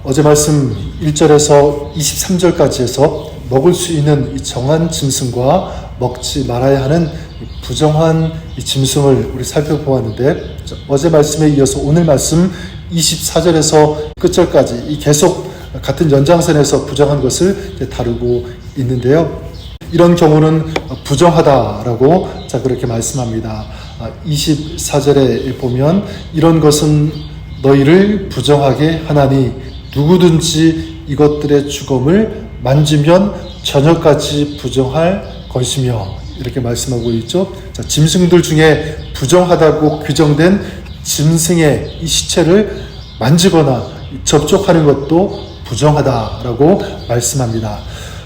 어제 말씀 1절에서 23절까지 해서 먹을 수 있는 이 정한 짐승과 먹지 말아야 하는 부정한 이 짐승을 우리 살펴보았는데, 어제 말씀에 이어서 오늘 말씀 24절에서 끝절까지 이 계속 같은 연장선에서 부정한 것을 다루고 있는데요. 이런 경우는 부정하다라고 그렇게 말씀합니다. 24절에 보면 이런 것은 너희를 부정하게 하나니 누구든지 이것들의 주검을 만지면 저녁까지 부정할 것이며, 이렇게 말씀하고 있죠. 짐승들 중에 부정하다고 규정된 짐승의 이 시체를 만지거나 접촉하는 것도 부정하다라고 말씀합니다.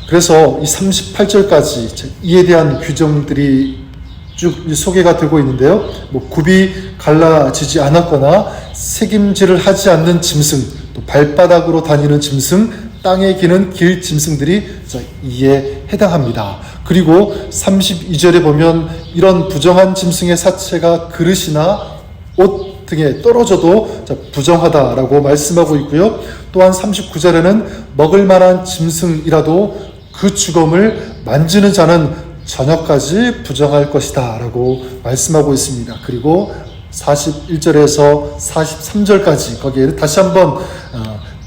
그래서 이 38절까지 이에 대한 규정들이 쭉 소개가 되고 있는데요. 굽이 갈라지지 않았거나 새김질을 하지 않는 짐승, 또 발바닥으로 다니는 짐승, 땅에 기는 길 짐승들이 이에 해당합니다. 그리고 32절에 보면 이런 부정한 짐승의 사체가 그릇이나 옷 등에 떨어져도 부정하다라고 말씀하고 있고요. 또한 39절에는 먹을 만한 짐승이라도 그 주검을 만지는 자는 저녁까지 부정할 것이다 라고 말씀하고 있습니다. 그리고 41절에서 43절까지 거기에 다시 한번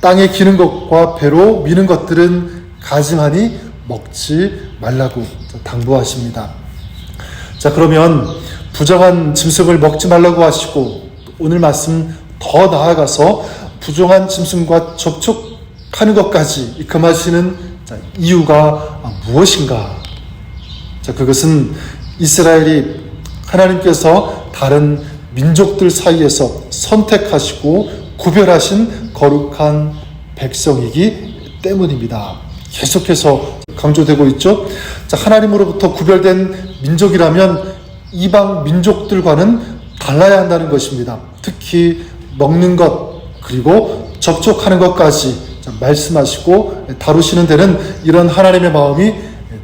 땅에 기는 것과 배로 미는 것들은 가증하니 먹지 말라고 당부하십니다. 그러면 부정한 짐승을 먹지 말라고 하시고, 오늘 말씀 더 나아가서 부정한 짐승과 접촉하는 것까지 금하시는 이유가 무엇인가? 그것은 이스라엘이 하나님께서 다른 민족들 사이에서 선택하시고 구별하신 거룩한 백성이기 때문입니다. 계속해서 강조되고 있죠. 하나님으로부터 구별된 민족이라면 이방 민족들과는 달라야 한다는 것입니다. 특히 먹는 것 그리고 접촉하는 것까지 말씀하시고 다루시는 데는 이런 하나님의 마음이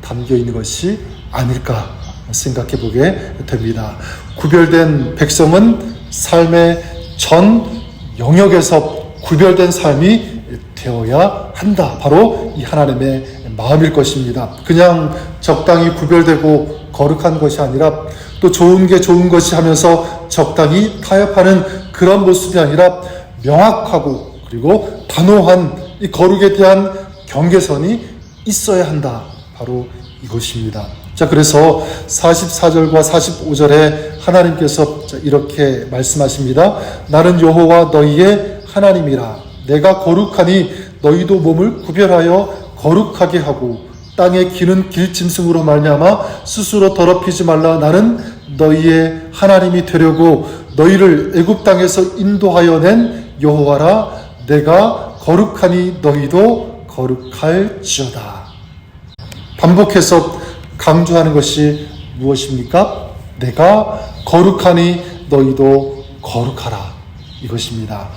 담겨 있는 것이 아닐까 생각해 보게 됩니다. 구별된 백성은 삶의 전 영역에서 구별된 삶이 되어야 한다. 바로 이 하나님의 마음일 것입니다. 그냥 적당히 구별되고 거룩한 것이 아니라, 또 좋은 게 좋은 것이 하면서 적당히 타협하는 그런 모습이 아니라 명확하고 그리고 단호한 이 거룩에 대한 경계선이 있어야 한다. 바로 이것입니다. 그래서 44절과 45절에 하나님께서 이렇게 말씀하십니다. 나는 여호와 너희의 하나님이라. 내가 거룩하니 너희도 몸을 구별하여 거룩하게 하고 땅에 기는 길짐승으로 말미암아 스스로 더럽히지 말라. 나는 너희의 하나님이 되려고 너희를 애굽 땅에서 인도하여 낸 여호와라. 내가 거룩하니 너희도 거룩할지어다. 반복해서 강조하는 것이 무엇입니까? 내가 거룩하니 너희도 거룩하라. 이것입니다.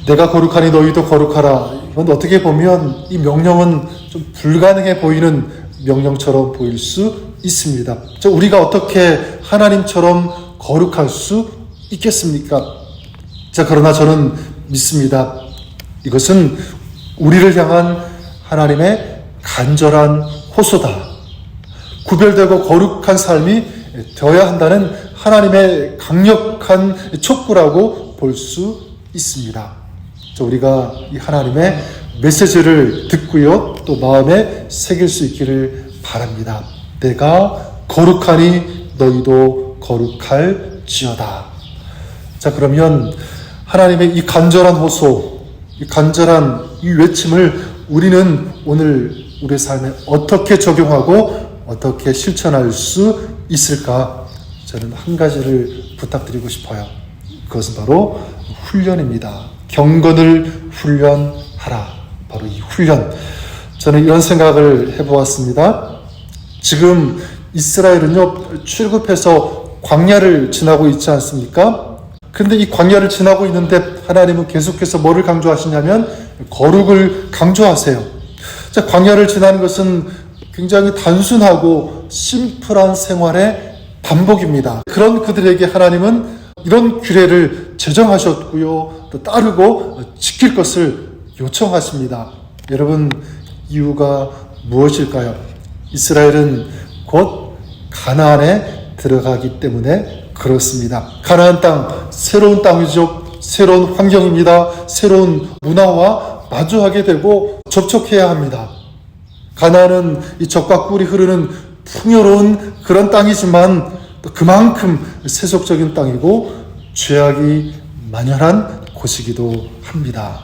내가 거룩하니 너희도 거룩하라. 이건 어떻게 보면 이 명령은 좀 불가능해 보이는 명령처럼 보일 수 있습니다. 우리가 어떻게 하나님처럼 거룩할 수 있겠습니까? 그러나 저는 믿습니다. 이것은 우리를 향한 하나님의 간절한 호소다. 구별되고 거룩한 삶이 되어야 한다는 하나님의 강력한 촉구라고 볼 수 있습니다. 우리가 이 하나님의 메시지를 듣고요, 또 마음에 새길 수 있기를 바랍니다. 내가 거룩하니 너희도 거룩할지어다. 그러면 하나님의 이 간절한 호소, 이 간절한 이 외침을 우리는 오늘 우리의 삶에 어떻게 적용하고 어떻게 실천할 수 있을까? 저는 한 가지를 부탁드리고 싶어요. 그것은 바로 훈련입니다. 경건을 훈련하라. 바로 이 훈련. 저는 이런 생각을 해보았습니다. 지금 이스라엘은요, 출애굽해서 광야를 지나고 있지 않습니까? 그런데 이 광야를 지나고 있는데 하나님은 계속해서 뭐를 강조하시냐면 거룩을 강조하세요. 광야를 지나는 것은 굉장히 단순하고 심플한 생활의 반복입니다. 그런 그들에게 하나님은 이런 규례를 제정하셨고요, 또 따르고 지킬 것을 요청하십니다. 여러분, 이유가 무엇일까요? 이스라엘은 곧 가나안에 들어가기 때문에 그렇습니다. 가나안 땅, 새로운 땅이죠. 새로운 환경입니다. 새로운 문화와 마주하게 되고 접촉해야 합니다. 가나안은 이 젖과 꿀이 흐르는 풍요로운 그런 땅이지만 또 그만큼 세속적인 땅이고 죄악이 만연한 곳이기도 합니다.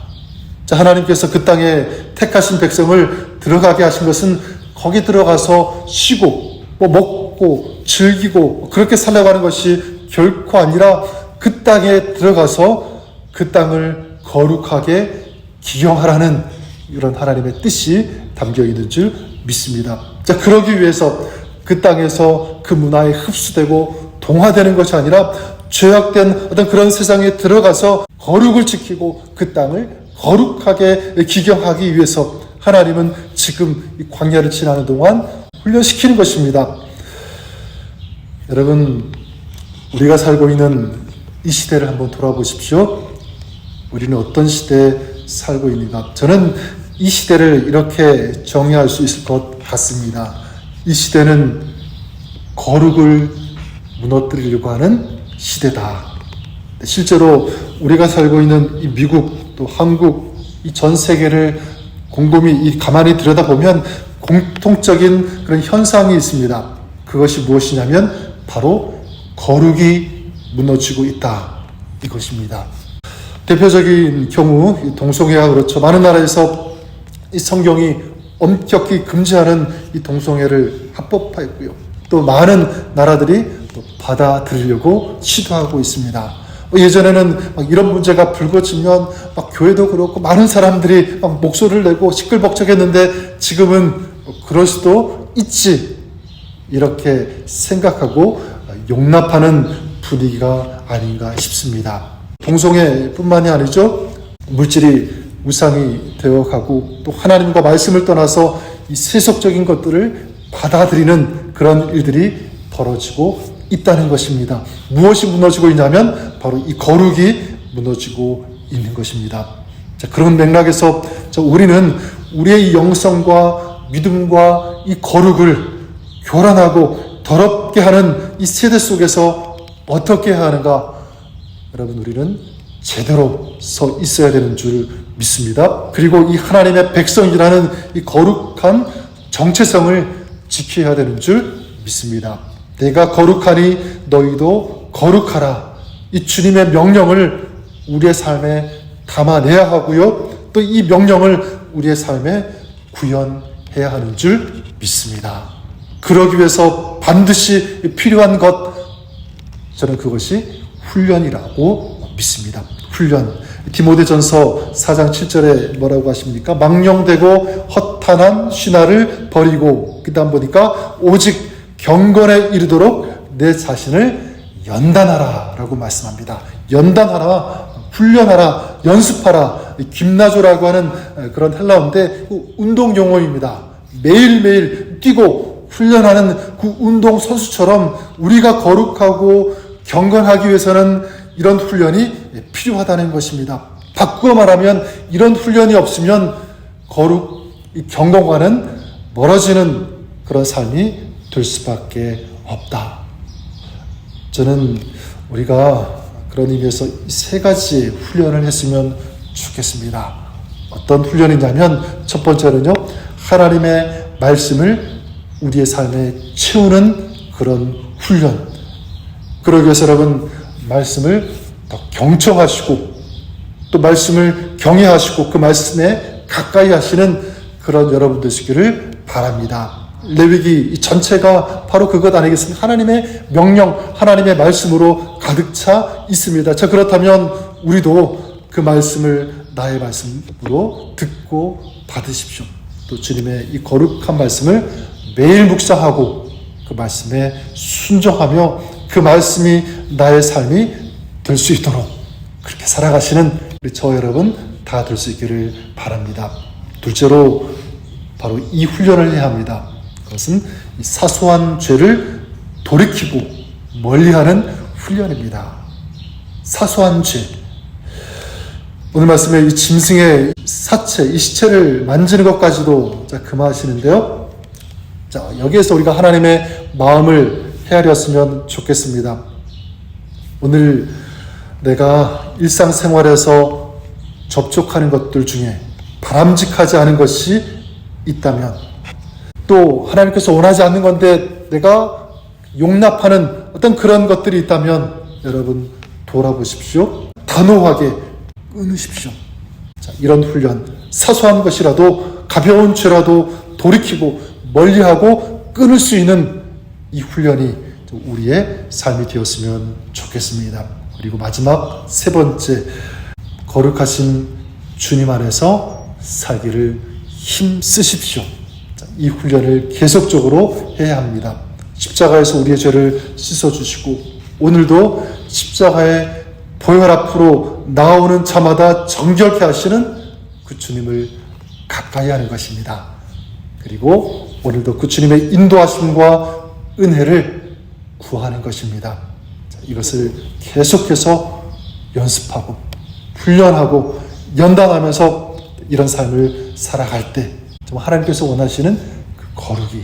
자, 하나님께서 그 땅에 택하신 백성을 들어가게 하신 것은 거기 들어가서 쉬고 먹고 즐기고 그렇게 살아가는 것이 결코 아니라 그 땅에 들어가서 그 땅을 거룩하게 기경하라는 이런 하나님의 뜻이 담겨 있는 줄 믿습니다. 자, 그러기 위해서 그 땅에서 그 문화에 흡수되고 동화되는 것이 아니라 죄악된 어떤 그런 세상에 들어가서 거룩을 지키고 그 땅을 거룩하게 기경하기 위해서 하나님은 지금 이 광야를 지나는 동안 훈련시키는 것입니다. 여러분, 우리가 살고 있는 이 시대를 한번 돌아보십시오. 우리는 어떤 시대에 살고 있는가? 저는 이 시대를 이렇게 정의할 수 있을 것 같습니다. 이 시대는 거룩을 무너뜨리려고 하는 시대다. 실제로 우리가 살고 있는 이 미국 또 한국 이 전 세계를 곰곰이 가만히 들여다보면 공통적인 그런 현상이 있습니다. 그것이 무엇이냐면 바로 거룩이 무너지고 있다. 이것입니다. 대표적인 경우 동성애가 그렇죠. 많은 나라에서 이 성경이 엄격히 금지하는 이 동성애를 합법화했고요. 또 많은 나라들이 또 받아들이려고 시도하고 있습니다. 예전에는 막 이런 문제가 불거지면 막 교회도 그렇고 많은 사람들이 막 목소리를 내고 시끌벅적했는데 지금은 그럴 수도 있지 이렇게 생각하고 용납하는 분위기가 아닌가 싶습니다. 동성애뿐만이 아니죠. 물질이 우상이 되어가고 또 하나님과 말씀을 떠나서 이 세속적인 것들을 받아들이는 그런 일들이 벌어지고 있다는 것입니다. 무엇이 무너지고 있냐면 바로 이 거룩이 무너지고 있는 것입니다. 자, 그런 맥락에서 우리는 우리의 이 영성과 믿음과 이 거룩을 교란하고 더럽게 하는 이 세대 속에서 어떻게 해야 하는가? 여러분, 우리는 제대로 서 있어야 되는 줄 믿습니다. 그리고 이 하나님의 백성이라는 이 거룩한 정체성을 지켜야 되는 줄 믿습니다. 내가 거룩하니 너희도 거룩하라. 이 주님의 명령을 우리의 삶에 담아내야 하고요. 또 이 명령을 우리의 삶에 구현해야 하는 줄 믿습니다. 그러기 위해서 반드시 필요한 것, 저는 그것이 훈련이라고 믿습니다. 훈련. 디모데전서 4장 7절에 뭐라고 하십니까? 망령되고 허탄한 신화를 버리고, 그 다음 보니까 오직 경건에 이르도록 내 자신을 연단하라 라고 말씀합니다. 연단하라, 훈련하라, 연습하라. 김나조라고 하는 그런 헬라어인데 운동 용어입니다. 매일매일 뛰고 훈련하는 그 운동 선수처럼 우리가 거룩하고 경건하기 위해서는 이런 훈련이 필요하다는 것입니다. 바꾸어 말하면 이런 훈련이 없으면 거룩, 경건과는 멀어지는 그런 삶이 될 수밖에 없다. 저는 우리가 그런 의미에서 세 가지 훈련을 했으면 좋겠습니다. 어떤 훈련이냐면 첫 번째는요, 하나님의 말씀을 우리의 삶에 채우는 그런 훈련. 그러기 위해서 여러분, 말씀을 더 경청하시고 또 말씀을 경외하시고 그 말씀에 가까이 하시는 그런 여러분 되시기를 바랍니다. 레위기 전체가 바로 그것 아니겠습니까? 하나님의 명령, 하나님의 말씀으로 가득 차 있습니다. 자, 그렇다면 우리도 그 말씀을 나의 말씀으로 듣고 받으십시오. 또 주님의 이 거룩한 말씀을 매일 묵상하고 그 말씀에 순종하며 그 말씀이 나의 삶이 될 수 있도록 그렇게 살아가시는 우리 저 여러분 다 될 수 있기를 바랍니다. 둘째로 바로 이 훈련을 해야 합니다. 그것은 이 사소한 죄를 돌이키고 멀리하는 훈련입니다. 사소한 죄. 오늘 말씀에 이 짐승의 사체, 이 시체를 만지는 것까지도 금하시는데요. 자, 여기에서 우리가 하나님의 마음을 헤아렸으면 좋겠습니다. 오늘 내가 일상생활에서 접촉하는 것들 중에 바람직하지 않은 것이 있다면, 또 하나님께서 원하지 않는 건데 내가 용납하는 어떤 그런 것들이 있다면 여러분 돌아보십시오. 단호하게 끊으십시오. 자, 이런 훈련, 사소한 것이라도 가벼운 죄라도 돌이키고 멀리하고 끊을 수 있는 이 훈련이 우리의 삶이 되었으면 좋겠습니다. 그리고 마지막 세 번째, 거룩하신 주님 안에서 살기를 힘쓰십시오. 자, 이 훈련을 계속적으로 해야 합니다. 십자가에서 우리의 죄를 씻어주시고 오늘도 십자가의 보혈 앞으로 나오는 자마다 정결케 하시는 그 주님을 가까이 하는 것입니다. 그리고 오늘도 그 주님의 인도하심과 은혜를 구하는 것입니다. 자, 이것을 계속해서 연습하고 훈련하고 연단하면서 이런 삶을 살아갈 때 하나님께서 원하시는 그 거룩이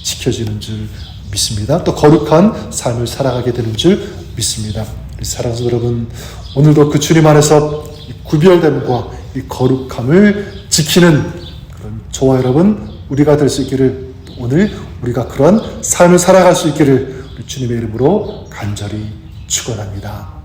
지켜지는 줄 믿습니다. 또 거룩한 삶을 살아가게 되는 줄 믿습니다. 사랑하는 여러분, 오늘도 그 주님 안에서 이 구별됨과 이 거룩함을 지키는 그런 저와 여러분 우리가 될 수 있기를, 오늘 우리가 그런 삶을 살아갈 수 있기를 우리 주님의 이름으로 간절히 축원합니다.